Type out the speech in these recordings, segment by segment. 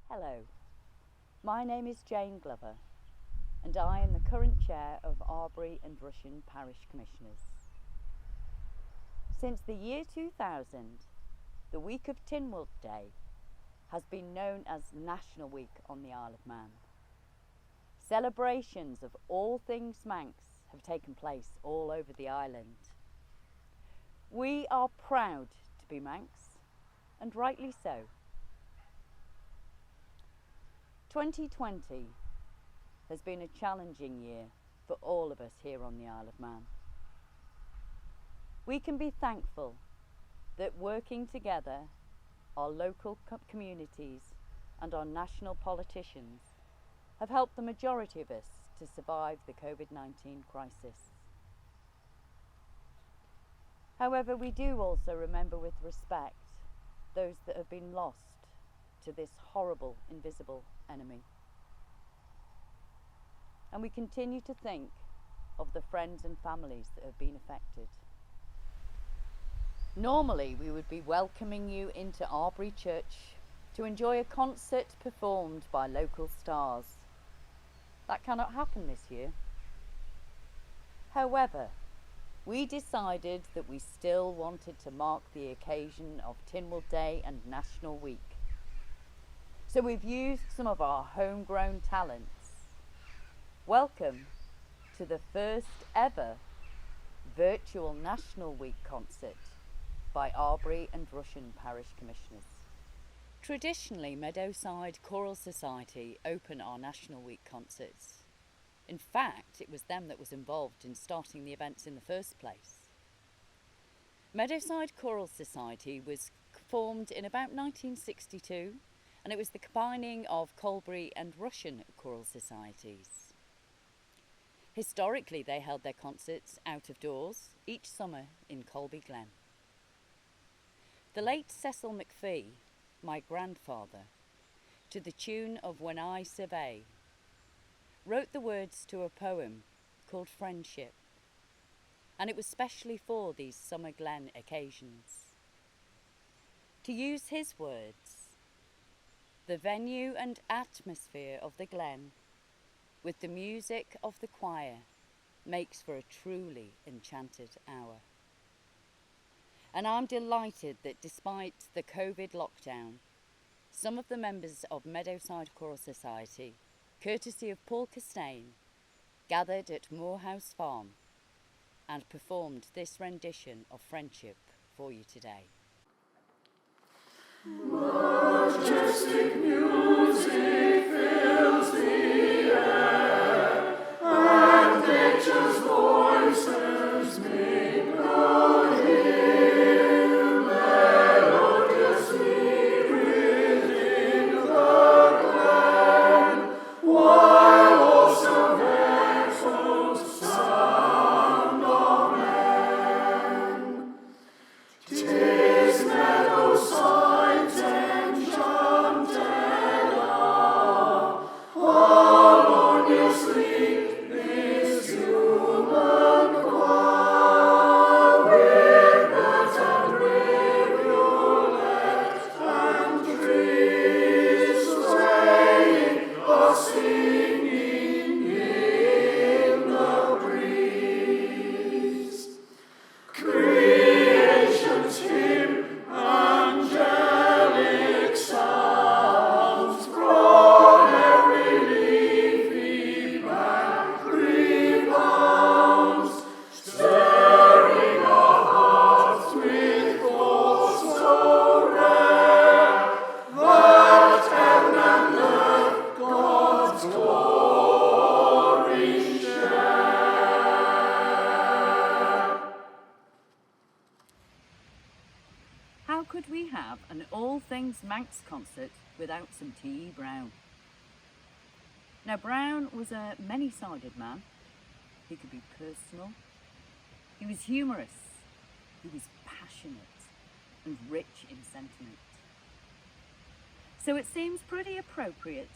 Hello, my name is Jane Glover and I am the current chair of Arbory and Rushen Parish Commissioners. Since the year 2000, the week of Tynwald Day has been known as National Week on the Isle of Man. Celebrations of all things Manx have taken place all over the island. We are proud to be Manx, and rightly so. 2020 has been a challenging year for all of us here on the Isle of Man. We can be thankful that working together, our local communities and our national politicians have helped the majority of us to survive the COVID-19 crisis. However, we do also remember with respect those that have been lost to this horrible, invisible enemy. And we continue to think of the friends and families that have been affected. Normally, we would be welcoming you into Arbory Church to enjoy a concert performed by local stars. That cannot happen this year. However, we decided that we still wanted to mark the occasion of Tynwald Day and National Week. So we've used some of our homegrown talents. Welcome to the first ever virtual National Week concert by Arbory and Rushen Parish Commissioners. Traditionally, Meadowside Choral Society open our National Week concerts. In fact, it was them that was involved in starting the events in the first place. Meadowside Choral Society was formed in about 1962, and it was the combining of Colbury and Rushen choral societies. Historically, they held their concerts out of doors each summer in Colby Glen. The late Cecil McPhee, my grandfather, to the tune of When I Survey, wrote the words to a poem called Friendship, and it was specially for these summer glen occasions. To use his words, the venue and atmosphere of the glen, with the music of the choir, makes for a truly enchanted hour. And I'm delighted that despite the COVID lockdown, some of the members of Meadowside Choral Society, courtesy of Paul Castaigne, gathered at Moorhouse Farm and performed this rendition of Friendship for you today. Majestic music fills the air, and nature's voices mingle here, melodiously within the glen, while also echoes sound of men. 'Tis Meadowside's enchanted hour, harmoniously this human choir, with birds and rivulet and trees swaying or singing in the breeze. Creation's hymn, angelic sounds from every leafy bank rebounds, stirring our hearts with thoughts so rare, that heaven and earth God's glory share. How could we have an All Things Manx concert without some T.E. Brown? Now, Brown was a many-sided man. He could be personal, he was humorous, he was passionate and rich in sentiment. So it seems pretty appropriate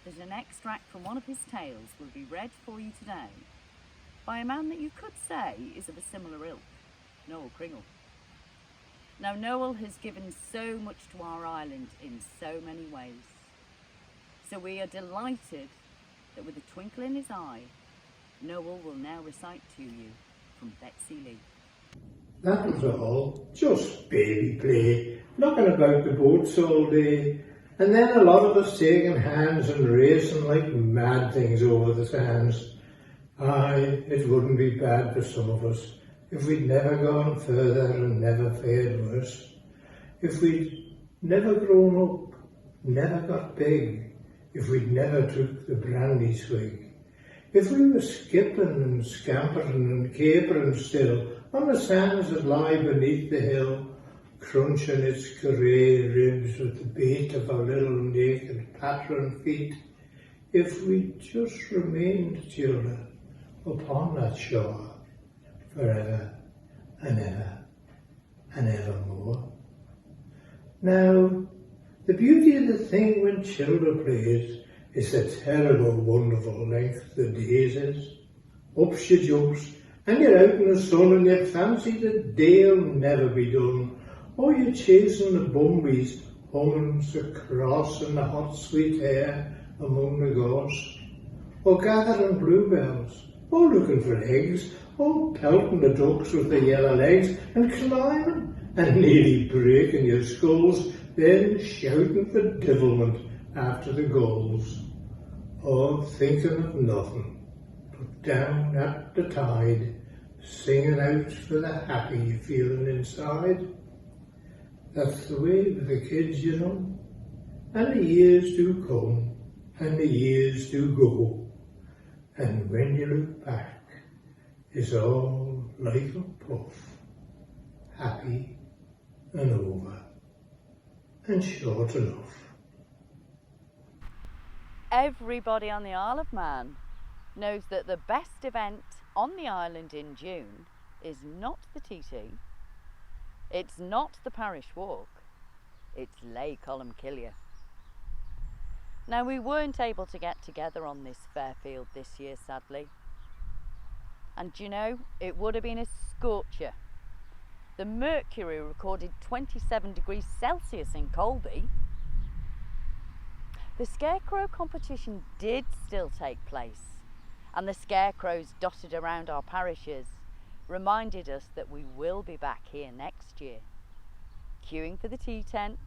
that an extract from one of his tales will be read for you today by a man that you could say is of a similar ilk, Noel Cringle. Now, Noel has given so much to our island in so many ways. So we are delighted that with a twinkle in his eye, Noel will now recite to you from Betsy Lee. That was all, just baby play, knocking about the boats all day, and then a lot of us taking hands and racing like mad things over the sands. Aye, it wouldn't be bad for some of us if we'd never gone further and never fared worse. If we'd never grown up, never got big, if we'd never took the brandy swig. If we were skipping and scampering and capering still on the sands that lie beneath the hill, crunching its grey ribs with the beat of our little naked pattering feet, if we just remained children upon that shore forever and ever and evermore. Now, the beauty of the thing when children plays is the terrible, wonderful length the days is. Up she jumps, and you're out in the sun, and you fancy the day'll never be done. Or you're chasing the bumbies, humming across in the hot sweet air among the gorse. Or gathering bluebells, or looking for eggs, or pelting the ducks with their yellow legs, and climbing, and nearly breaking your skulls, then shouting for devilment after the gulls, or thinking of nothing but down at the tide, singing out for the happy you're feeling inside. That's the way with the kids, you know, and the years do come, and the years do go, and when you look back, it's all like a puff, happy and over, and short enough. Everybody on the Isle of Man knows that the best event on the island in June is not the TT, it's not the Parish Walk, it's Lay Columcille. Now, we weren't able to get together on this fair field this year, sadly. And you know, it would have been a scorcher. The mercury recorded 27 degrees Celsius in Colby. The scarecrow competition did still take place, and the scarecrows dotted around our parishes reminded us that we will be back here next year, queuing for the tea tent,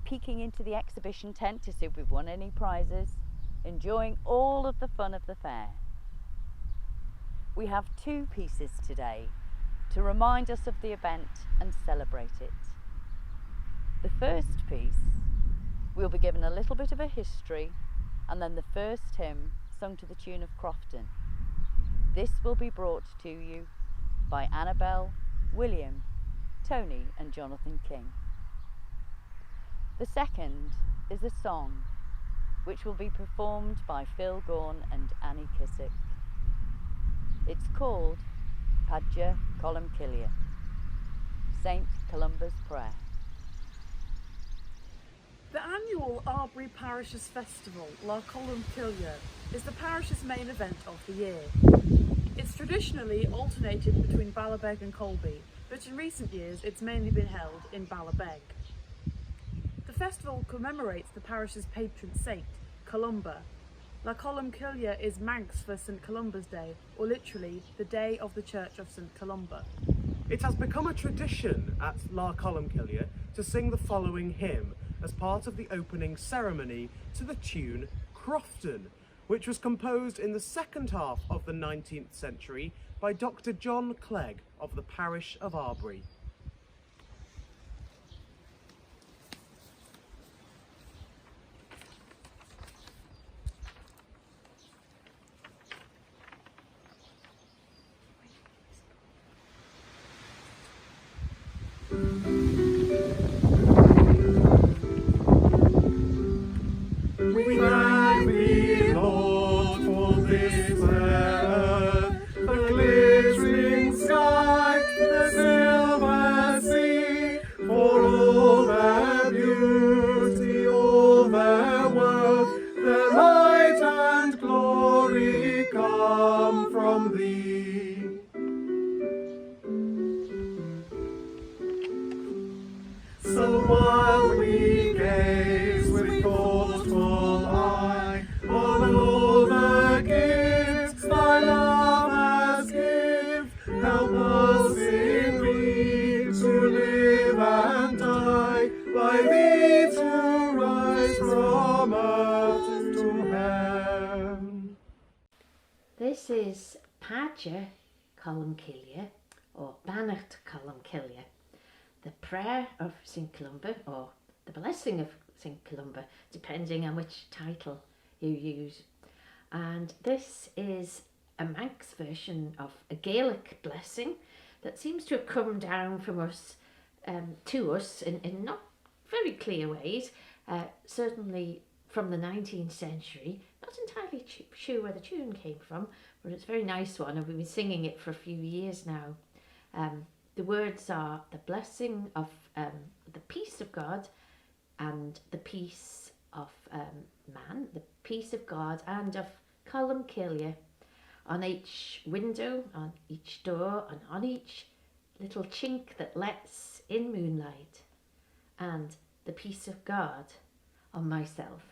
peeking into the exhibition tent to see if we've won any prizes, enjoying all of the fun of the fair. We have two pieces today to remind us of the event and celebrate it. The first piece, we'll be given a little bit of a history, and then the first hymn sung to the tune of Crofton. This will be brought to you by Annabelle, William, Tony and Jonathan King. The second is a song which will be performed by Phil Gawne and Annie Kissack. It's called Padja Columcille, St. Columba's Prayer. The annual Arbory Parish's festival, La Columcille, is the parish's main event of the year. It's traditionally alternated between Ballabeg and Colby, but in recent years it's mainly been held in Ballabeg. The festival commemorates the parish's patron saint, Columba. La Columcille is Manx for St Columba's Day, or literally the day of the Church of St Columba. It has become a tradition at La Columcille to sing the following hymn as part of the opening ceremony to the tune Crofton, which was composed in the second half of the 19th century by Dr. John Clegg of the parish of Arbory. We thank thee, Lord, for this earth, the glittering sky, the silver from earth to heaven. This is Padja Columcille, or Bannacht Columcille, the prayer of St Columba, or the blessing of St Columba, depending on which title you use. And this is a Manx version of a Gaelic blessing that seems to have come down from us to us in not very clear ways, certainly from the 19th century. Not entirely sure where the tune came from, but it's a very nice one, and we've been singing it for a few years now. The words are the blessing of the peace of God and the peace of man, the peace of God and of Columcille, on each window, on each door, and on each little chink that lets in moonlight, and the peace of God on myself.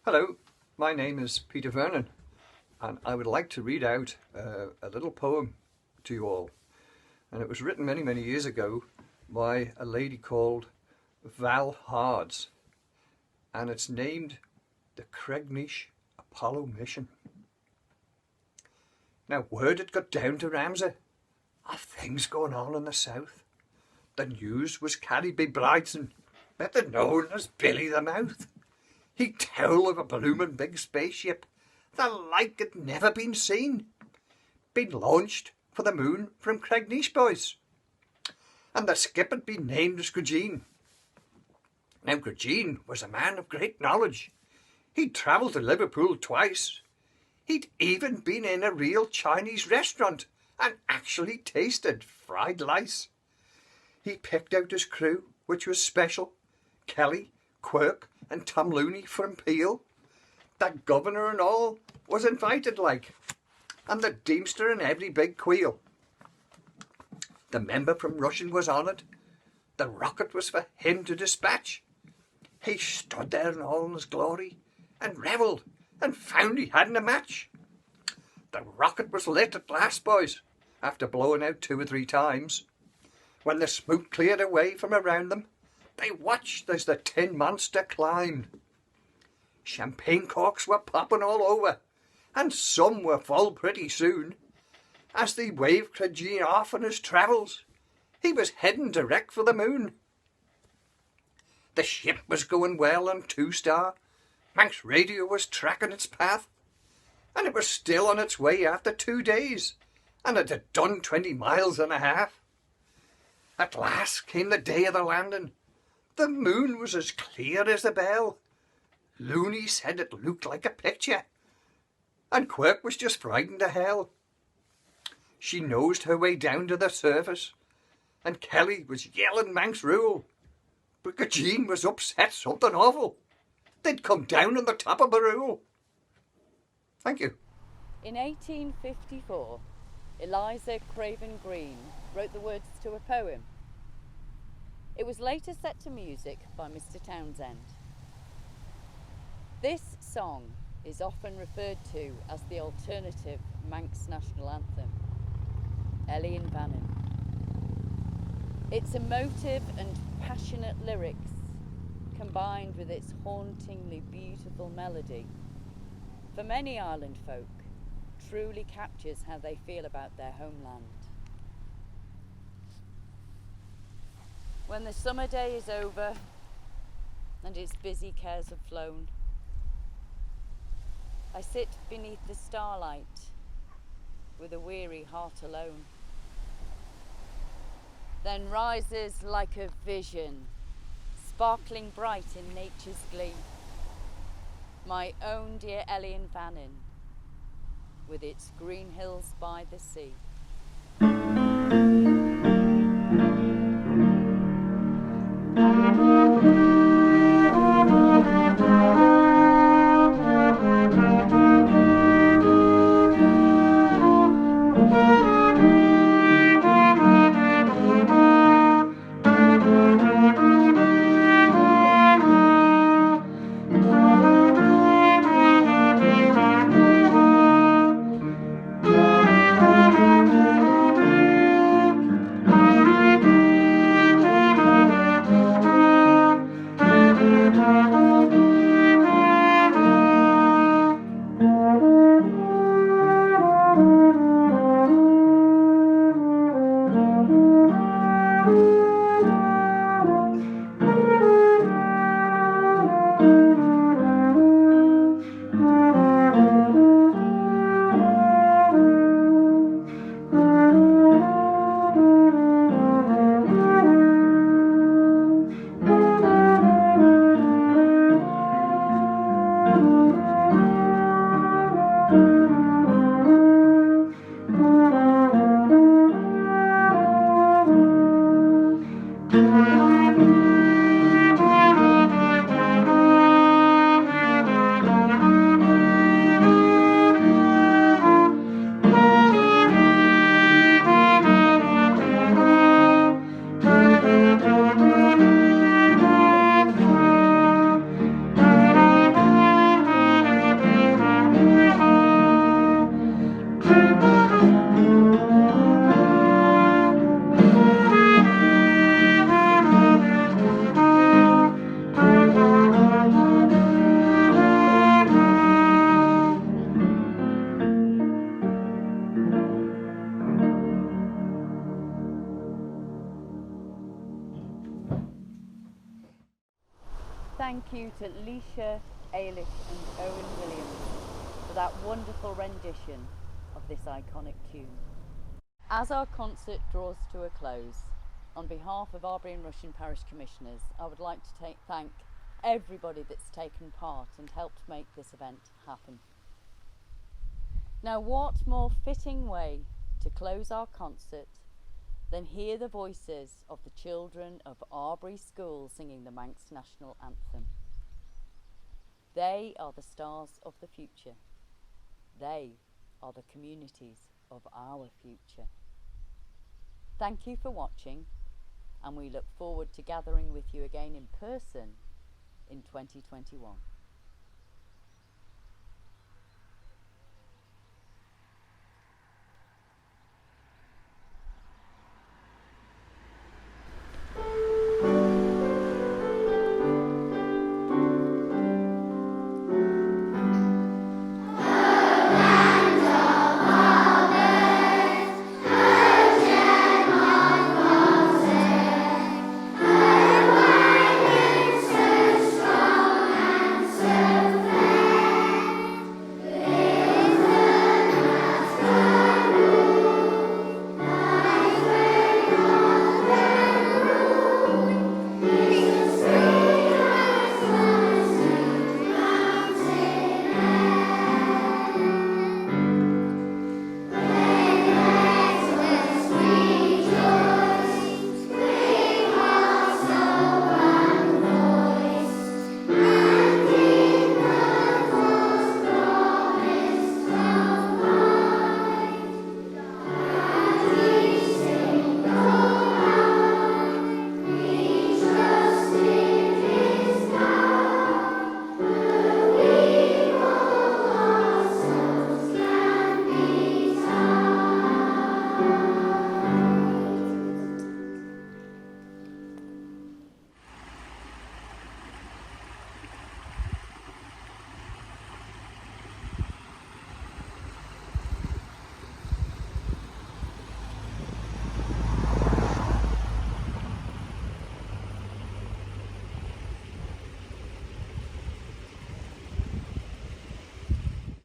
Hello, my name is Peter Vernon, and I would like to read out a little poem to you all. And it was written many, many years ago by a lady called Val Hards, and it's named The Cregnish Apollo Mission. Now, word had got down to Ramsey of things going on in the south. The news was carried by Brighton, better known as Billy the Mouth. He'd tell of a bloomin' big spaceship, the like had never been seen, been launched for the moon from Cregnish, boys. And the skip had been named as Grugeen. Now, Grugeen was a man of great knowledge. He'd travelled to Liverpool twice. He'd even been in a real Chinese restaurant and actually tasted fried lice. He picked out his crew, which was special. Kelly, Quirk and Tom Looney from Peel. The governor and all was invited like, and the Deemster and every big queel. The member from Rushen was honoured. The rocket was for him to dispatch. He stood there in all his glory and revelled and found he hadn't a match. The rocket was lit at last, boys, after blowing out 2 or 3 times. When the smoke cleared away from around them, they watched as the tin monster climbed. Champagne corks were popping all over, and some were full pretty soon. As they waved Cringle off on his travels, he was heading direct for the moon. The ship was going well on 2-star. Manx radio was tracking its path, and it was still on its way after 2 days, and it had done 20 miles and a half. At last came the day of the landing. The moon was as clear as a bell. Looney said it looked like a picture, and Quirk was just frightened to hell. She nosed her way down to the surface, and Kelly was yelling Manx rule. But Jean was upset something awful. They'd come down on the top of Barule. Thank you. In 1854, Eliza Craven Green wrote the words to a poem. It was later set to music by Mr. Townsend. This song is often referred to as the alternative Manx national anthem, Ellie and Vernon. Its emotive and passionate lyrics, combined with its hauntingly beautiful melody, for many island folk, truly captures how they feel about their homeland. When the summer day is over and its busy cares have flown, I sit beneath the starlight with a weary heart alone. Then rises like a vision, sparkling bright in nature's glee, my own dear Ellie and Vernon, with its green hills by the sea. Thank you to Leisha, Ailish and Owen Williams for that wonderful rendition of this iconic tune. As our concert draws to a close, on behalf of Arbory and Rushen Parish Commissioners, I would like to thank everybody that's taken part and helped make this event happen. Now, what more fitting way to close our concert than hear the voices of the children of Arbory School singing the Manx National Anthem. They are the stars of the future. They are the communities of our future. Thank you for watching, and we look forward to gathering with you again in person in 2021.